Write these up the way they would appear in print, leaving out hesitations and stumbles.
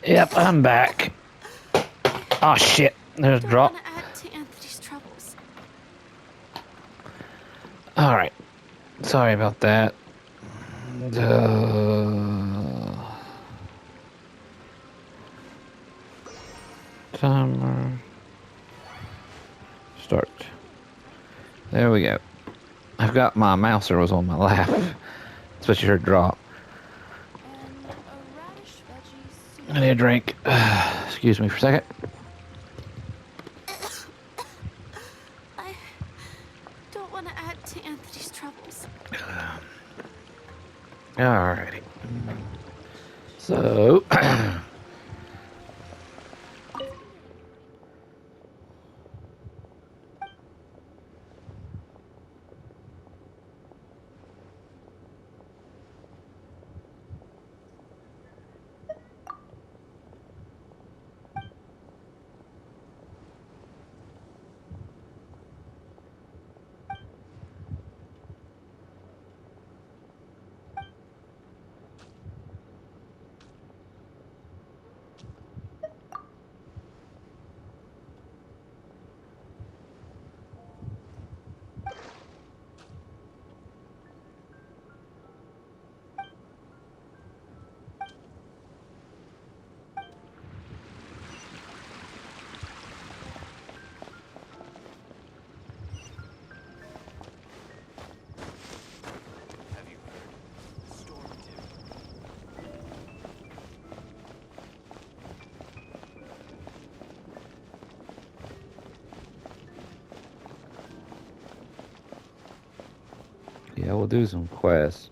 Yep, I'm back. Oh shit, there's a Don't drop. want to add to Anthony's troubles. Alright, sorry about that. Timer. Start. There we go. I've got my mouse arrows on my lap. That's what you heard drop. And a radish veggie I need soup. a drink. Excuse me for a second. I don't want to add to Anthony's troubles. Alrighty. So, Have you heard? Storm Tim. yeah, we'll do some quests.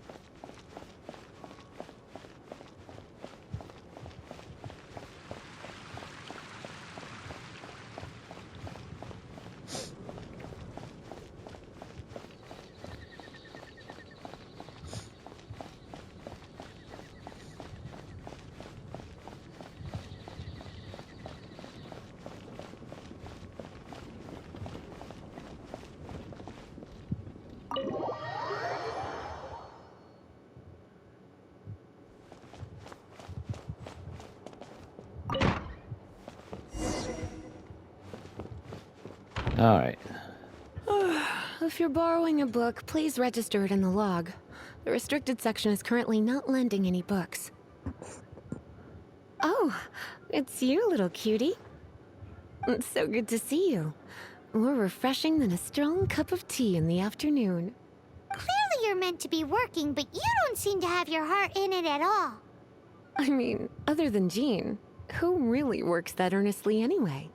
Alright. If you're borrowing a book, please register it in the log. The restricted section is currently not lending any books. Oh, it's you, little cutie. It's so good to see you. More refreshing than a strong cup of tea in the afternoon. Clearly you're meant to be working, but you don't seem to have your heart in it at all. I mean, other than Jean, who really works that earnestly anyway?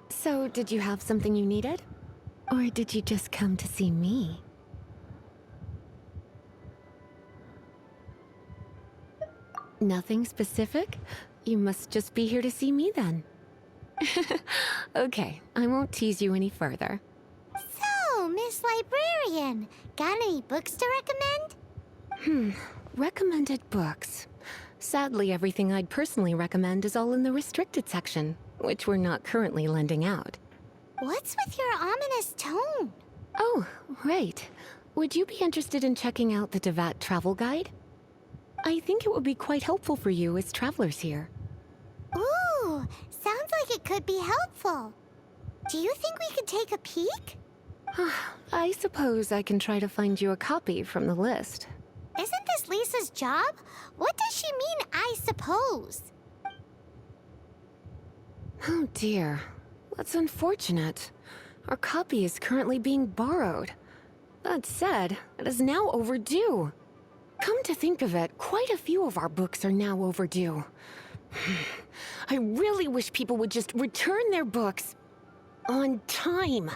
So, did you have something you needed? Or did you just come to see me? Nothing specific? You must just be here to see me then. Okay, I won't tease you any further. So, Miss Librarian, got any books to recommend? Recommended books. Sadly, everything I'd personally recommend is all in the restricted section, which we're not currently lending out. What's with your ominous tone? Oh, right. Would you be interested in checking out the Devat travel guide? I think it would be quite helpful for you as travelers here. Ooh, sounds like it could be helpful. Do you think we could take a peek? I suppose I can try to find you a copy from the list. Isn't this Lisa's job? What does she mean, I suppose? Oh dear. That's unfortunate. Our copy is currently being borrowed. That said, it is now overdue. Come to think of it, quite a few of our books are now overdue. I really wish people would just return their books on time.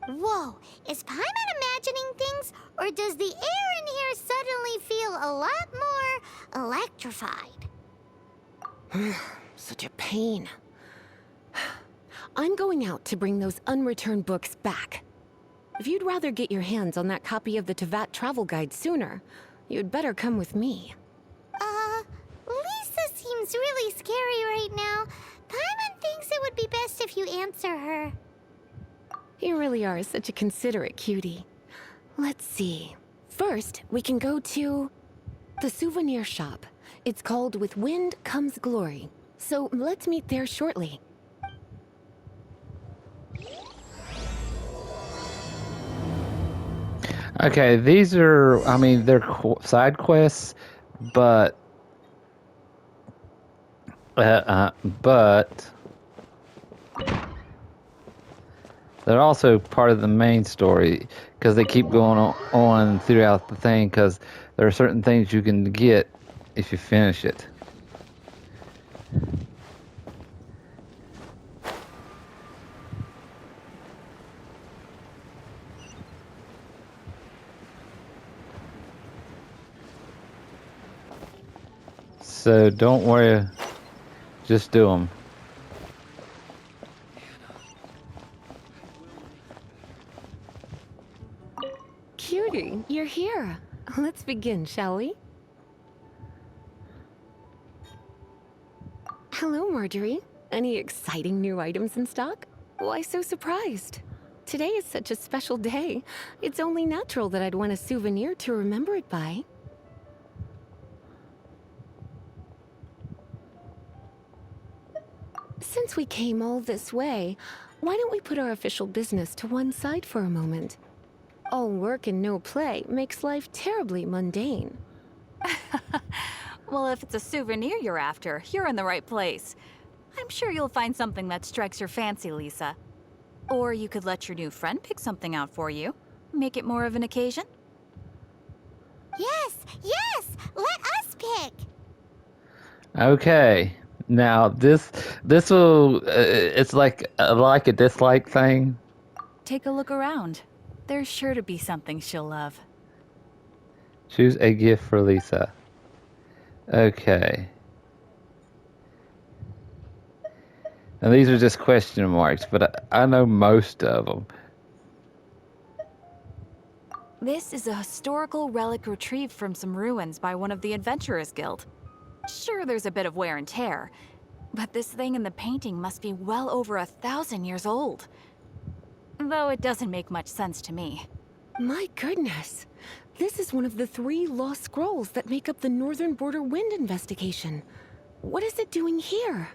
Whoa, is Paimon imagining things, or does the air in here suddenly feel a lot more electrified? Such a pain. I'm going out to bring those unreturned books back. If you'd rather get your hands on that copy of the Tevat travel guide sooner, you'd better come with me. Lisa seems really scary right now. Paimon thinks it would be best if you answer her. You really are such a considerate cutie. Let's see. First, we can go to the souvenir shop. It's called With Wind Comes Glory. So let's meet there shortly. Okay, these are, I mean, they're side quests, but but they're also part of the main story because they keep going on throughout the thing because there are certain things you can get if you finish it. So don't worry, just do them. Cutie, you're here. Let's begin, shall we? Hello, Marjorie. Any exciting new items in stock? Why so surprised? Today is such a special day. It's only natural that I'd want a souvenir to remember it by. Since we came all this way, why don't we put our official business to one side for a moment? All work and no play makes life terribly mundane. Well, if it's a souvenir you're after, you're in the right place. I'm sure you'll find something that strikes your fancy, Lisa. Or you could let your new friend pick something out for you. Make it more of an occasion. Yes, yes! Let us pick! Okay, now this will it's like a dislike thing. Take a look around. There's sure to be something she'll love. Choose a gift for Lisa. Okay. And these are just question marks, but I know most of them. This is a historical relic retrieved from some ruins by one of the Adventurers Guild. Sure, there's a bit of wear and tear, but this thing in the painting must be well over 1,000 years old. Though it doesn't make much sense to me. My goodness. This is one of the 3 lost scrolls that make up the Northern Border Wind investigation. What is it doing here?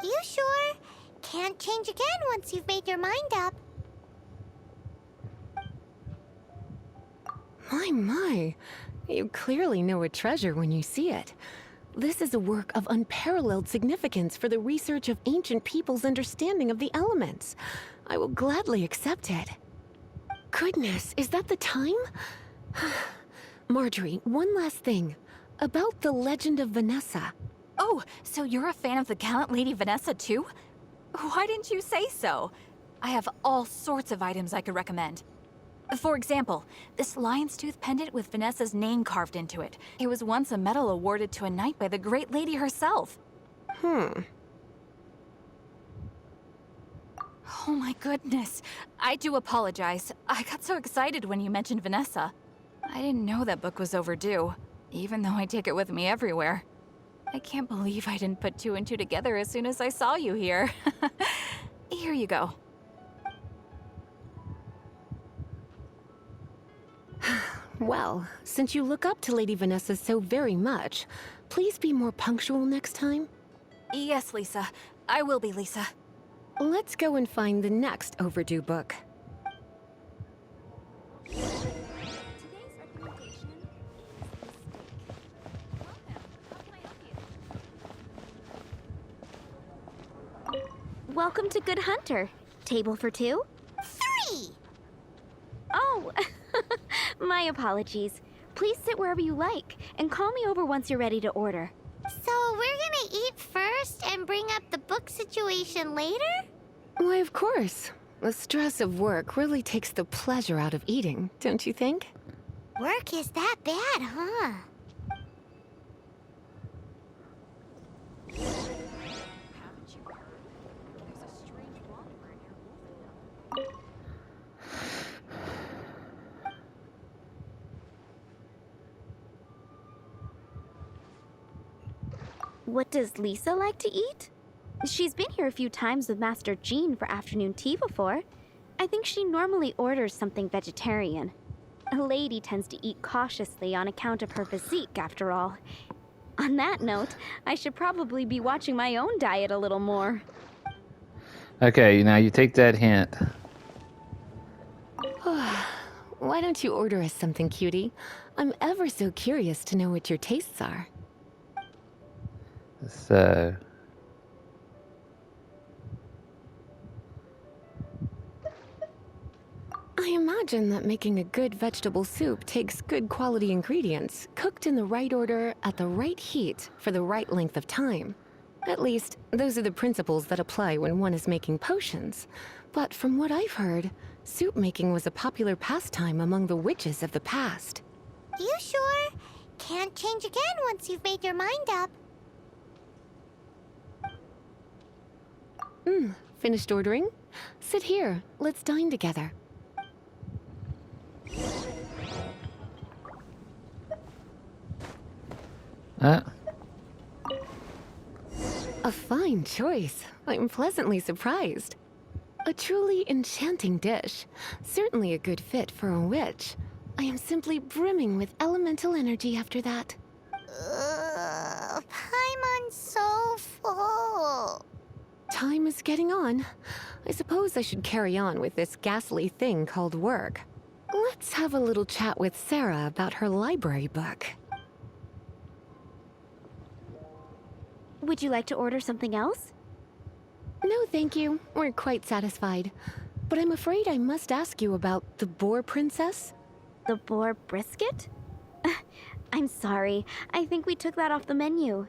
You sure? Can't change again once you've made your mind up. My. You clearly know a treasure when you see it. This is a work of unparalleled significance for the research of ancient people's understanding of the elements. I will gladly accept it. Goodness, is that the time? Marjorie, one last thing. About the legend of Vanessa. Oh, so you're a fan of the gallant Lady Vanessa too? Why didn't you say so? I have all sorts of items I could recommend. For example, this lion's tooth pendant with Vanessa's name carved into it. It was once a medal awarded to a knight by the great lady herself. Oh my goodness. I do apologize. I got so excited when you mentioned Vanessa. I didn't know that book was overdue, even though I take it with me everywhere. I can't believe I didn't put 2 and 2 together as soon as I saw you here. Here you go. Well, since you look up to Lady Vanessa so very much, please be more punctual next time. Yes, Lisa. I will be, Lisa. Let's go and find the next overdue book. Welcome to Good Hunter. Table for 2? 3! Oh, my apologies. Please sit wherever you like, and call me over once you're ready to order. So we're gonna eat first and bring up the book situation later? Why, of course. The stress of work really takes the pleasure out of eating, don't you think? Work is that bad, huh? What does Lisa like to eat? She's been here a few times with Master Jean for afternoon tea before. I think she normally orders something vegetarian. A lady tends to eat cautiously on account of her physique, after all. On that note, I should probably be watching my own diet a little more. Okay, now you take that hint. Why don't you order us something, cutie? I'm ever so curious to know what your tastes are. So, I imagine that making a good vegetable soup takes good quality ingredients, cooked in the right order, at the right heat, for the right length of time. At least, those are the principles that apply when one is making potions. But from what I've heard, soup making was a popular pastime among the witches of the past. You sure? Can't change again once you've made your mind up. Finished ordering? Sit here, let's dine together. A fine choice. I'm pleasantly surprised. A truly enchanting dish. Certainly a good fit for a witch. I am simply brimming with elemental energy after that. Paimon's so full. Time is getting on. I suppose I should carry on with this ghastly thing called work. Let's have a little chat with Sarah about her library book. Would you like to order something else? No, thank you. We're quite satisfied. But I'm afraid I must ask you about the Boar Princess. The boar brisket? I'm sorry. I think we took that off the menu.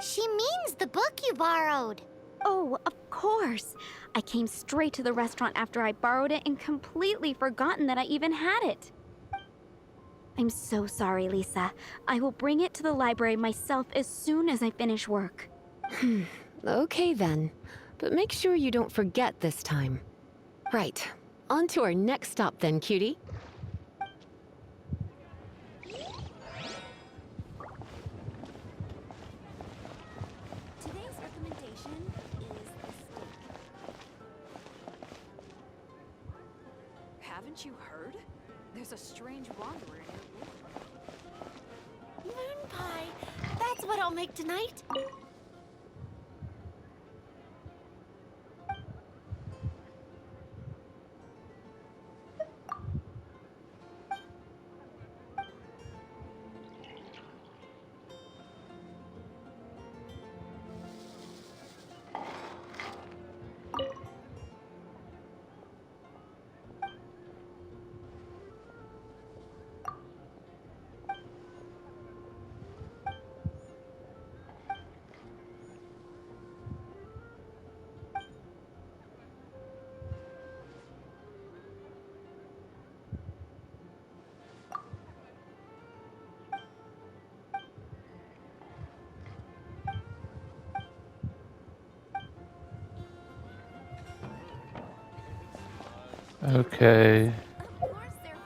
She means the book you borrowed. Oh, of course. I came straight to the restaurant after I borrowed it and completely forgotten that I even had it. I'm so sorry, Lisa. I will bring it to the library myself as soon as I finish work. Okay then. But make sure you don't forget this time. Right. On to our next stop then, cutie. Today's recommendation is the steak. Haven't you heard? There's a strange wanderer near. Moon pie. That's what I'll make tonight. okay. Of course they're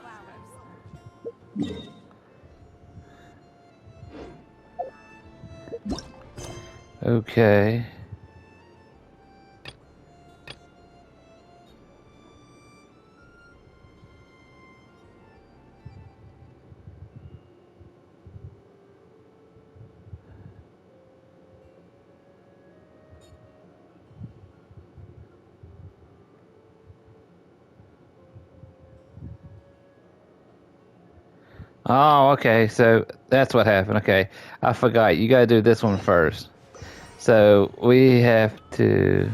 flowers. Okay. Oh, okay. So that's what happened. Okay. I forgot. You got to do this one first. So we have to.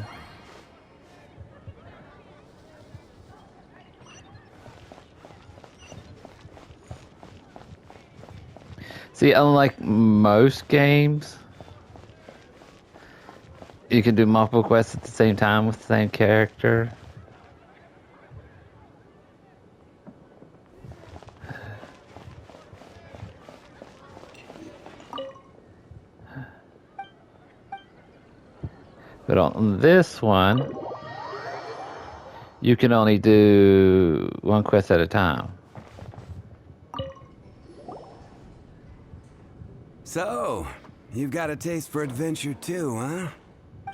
See, unlike most games, you can do multiple quests at the same time with the same character. But on this one, you can only do one quest at a time. So, you've got a taste for adventure too, huh?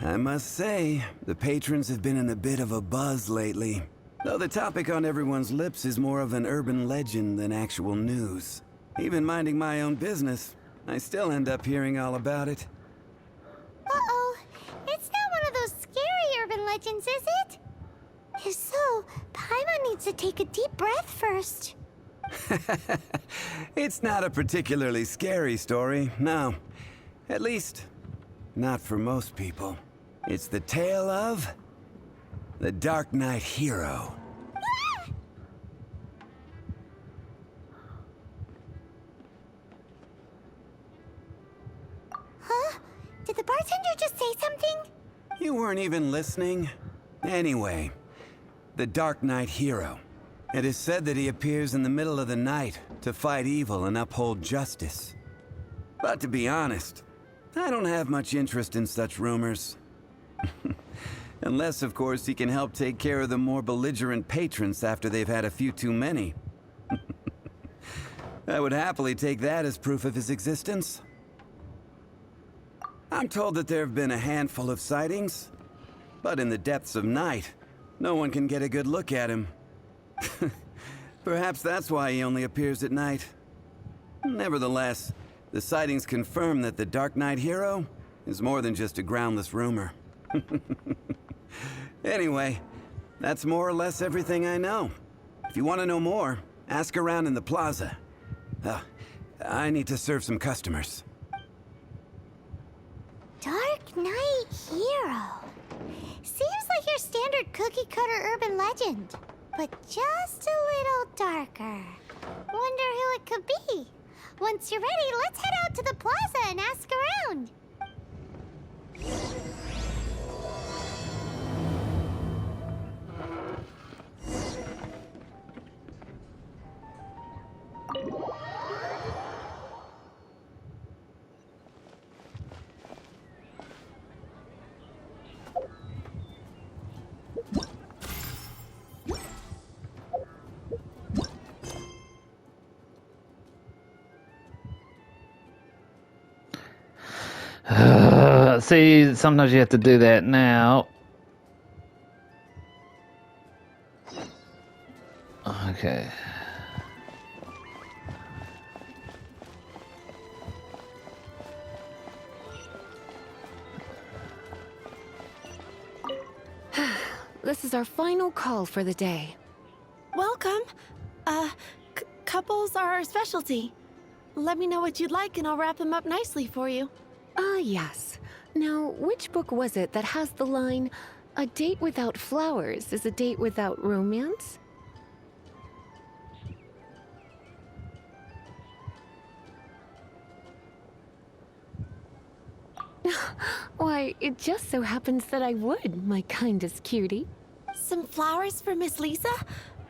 I must say, the patrons have been in a bit of a buzz lately. Though the topic on everyone's lips is more of an urban legend than actual news. Even minding my own business, I still end up hearing all about it. Uh-oh. It's not one of those scary urban legends, is it? If so, Paimon needs to take a deep breath first. It's not a particularly scary story, no. At least, not for most people. It's the tale of the Dark Knight Hero. Huh? Did the bartender just say something? You weren't even listening? Anyway, the Dark Knight Hero. It is said that he appears in the middle of the night to fight evil and uphold justice. But to be honest, I don't have much interest in such rumors. Unless, of course, he can help take care of the more belligerent patrons after they've had a few too many. I would happily take that as proof of his existence. I'm told that there have been a handful of sightings, but in the depths of night, no one can get a good look at him. Perhaps that's why he only appears at night. Nevertheless, the sightings confirm that the Dark Knight Hero is more than just a groundless rumor. Anyway, that's more or less everything I know. If you want to know more, ask around in the plaza. I need to serve some customers. Dark Knight Hero. Seems like your standard cookie-cutter urban legend, but just a little darker. Wonder who it could be. Once you're ready, let's head out to the plaza and ask around. See, sometimes you have to do that now. Okay. This is our final call for the day. Welcome. Couples are our specialty. Let me know what you'd like and I'll wrap them up nicely for you. Ah, yes. Now, which book was it that has the line, "A date without flowers is a date without romance"? Why, it just so happens that I would, my kindest cutie. Some flowers for Miss Lisa?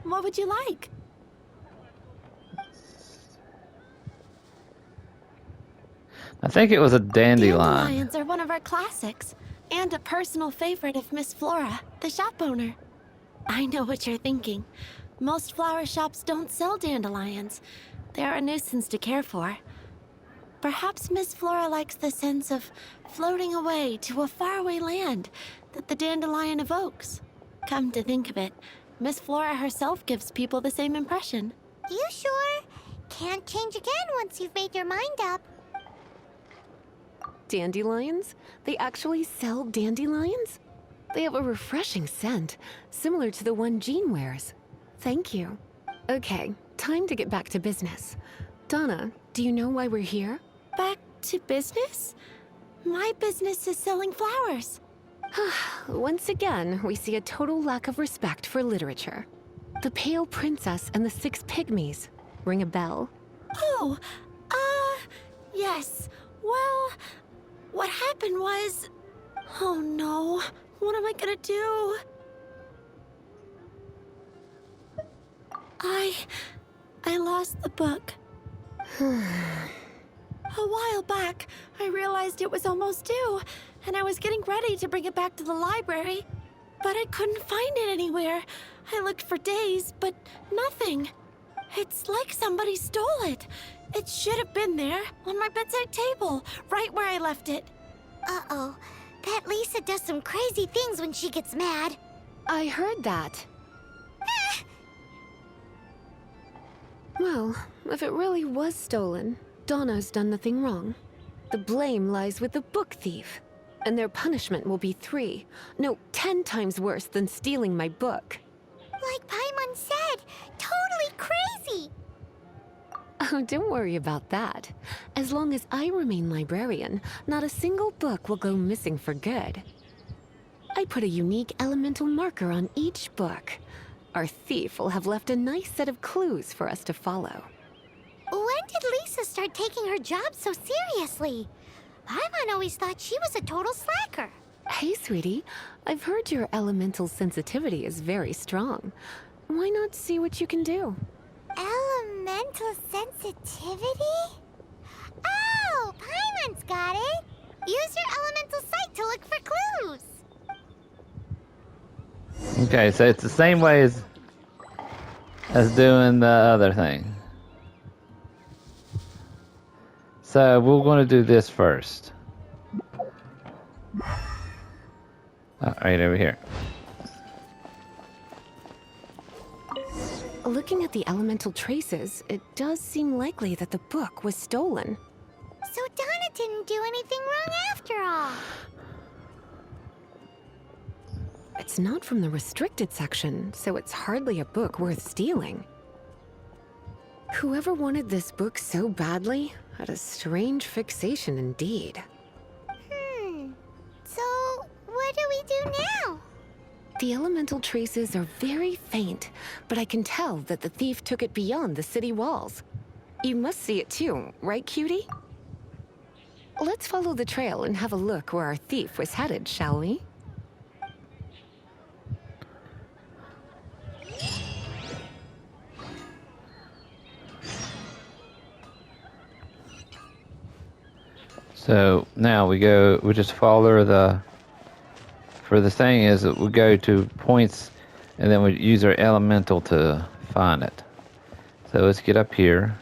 What would you like? I think it was a dandelion. Dandelions are one of our classics, and a personal favorite of Miss Flora, the shop owner. I know what you're thinking. Most flower shops don't sell dandelions. They're a nuisance to care for. Perhaps Miss Flora likes the sense of floating away to a faraway land that the dandelion evokes. Come to think of it, Miss Flora herself gives people the same impression. You sure? Can't change again once you've made your mind up. Dandelions? They actually sell dandelions? They have a refreshing scent, similar to the one Jean wears. Thank you. Okay, time to get back to business. Donna, do you know why we're here? Back to business? My business is selling flowers. Once again, we see a total lack of respect for literature. The Pale Princess and the Six Pygmies. Ring a bell? Oh, yes. Well, what happened was... Oh no, what am I gonna do? I lost the book. A while back, I realized it was almost due, and I was getting ready to bring it back to the library, but I couldn't find it anywhere. I looked for days, but nothing. It's like somebody stole it. It should have been there, on my bedside table, right where I left it. Uh-oh. Bet Lisa does some crazy things when she gets mad. I heard that. Well, if it really was stolen, Donna's done nothing wrong. The blame lies with the book thief. And their punishment will be 3, no, 10 times worse than stealing my book. Like Paimon said, totally crazy! Oh, don't worry about that. As long as I remain librarian, not a single book will go missing for good. I put a unique elemental marker on each book. Our thief will have left a nice set of clues for us to follow. When did Lisa start taking her job so seriously? Paimon always thought she was a total slacker. Hey, sweetie. I've heard your elemental sensitivity is very strong. Why not see what you can do? Elemental sensitivity? Oh, Paimon's got it! Use your elemental sight to look for clues! Okay, so it's the same way as doing the other thing. So we're going to do this first. Right over here. Looking at the elemental traces, it does seem likely that the book was stolen. So Donna didn't do anything wrong after all. It's not from the restricted section, so it's hardly a book worth stealing. Whoever wanted this book so badly had a strange fixation indeed. So, what do we do now? The elemental traces are very faint, but I can tell that the thief took it beyond the city walls. You must see it too, right, cutie? Let's follow the trail and have a look where our thief was headed, shall we? So now we just follow for the thing is that we go to points and then we use our elemental to find it. So let's get up here.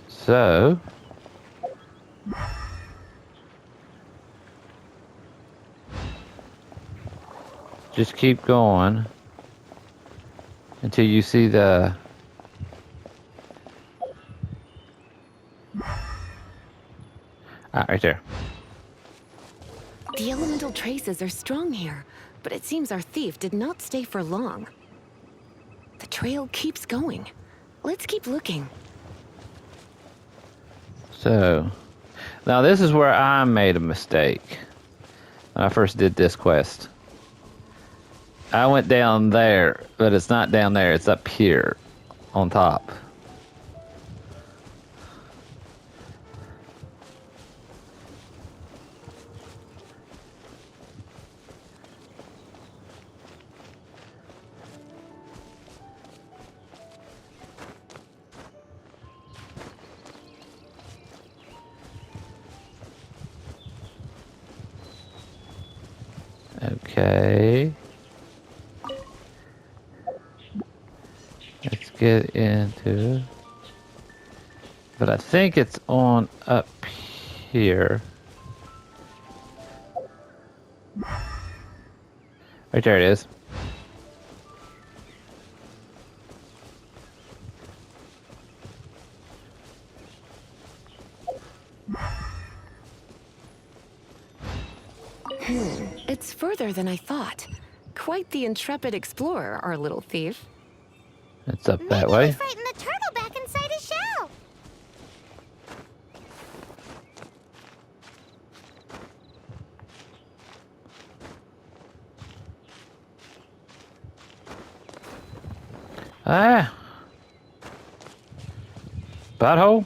So just keep going until you see the right there. The elemental traces are strong here, but it seems our thief did not stay for long. The trail keeps going. Let's keep looking. So now this is where I made a mistake when I first did this quest. I went down there, but it's not down there, it's up here on top. Okay. Let's get into... But I think it's on up here. Right there it is. It's further than I thought. Quite the intrepid explorer, our little thief. It's up that Maybe way. we frightened the turtle back inside his shell. Ah! Butthole?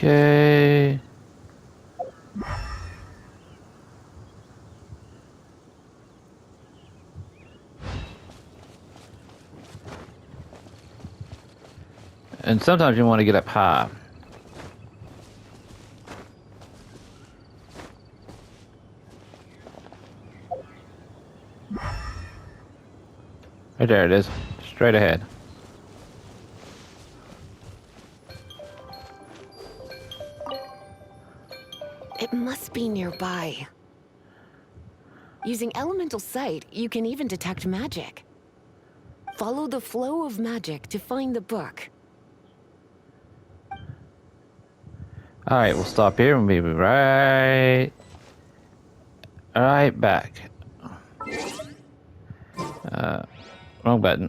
Okay. And sometimes you want to get up high. Right there it is. Straight ahead. It must be nearby. Using elemental sight, you can even detect magic. Follow the flow of magic to find the book. Alright, we'll stop here and we'll be right back. Wrong button.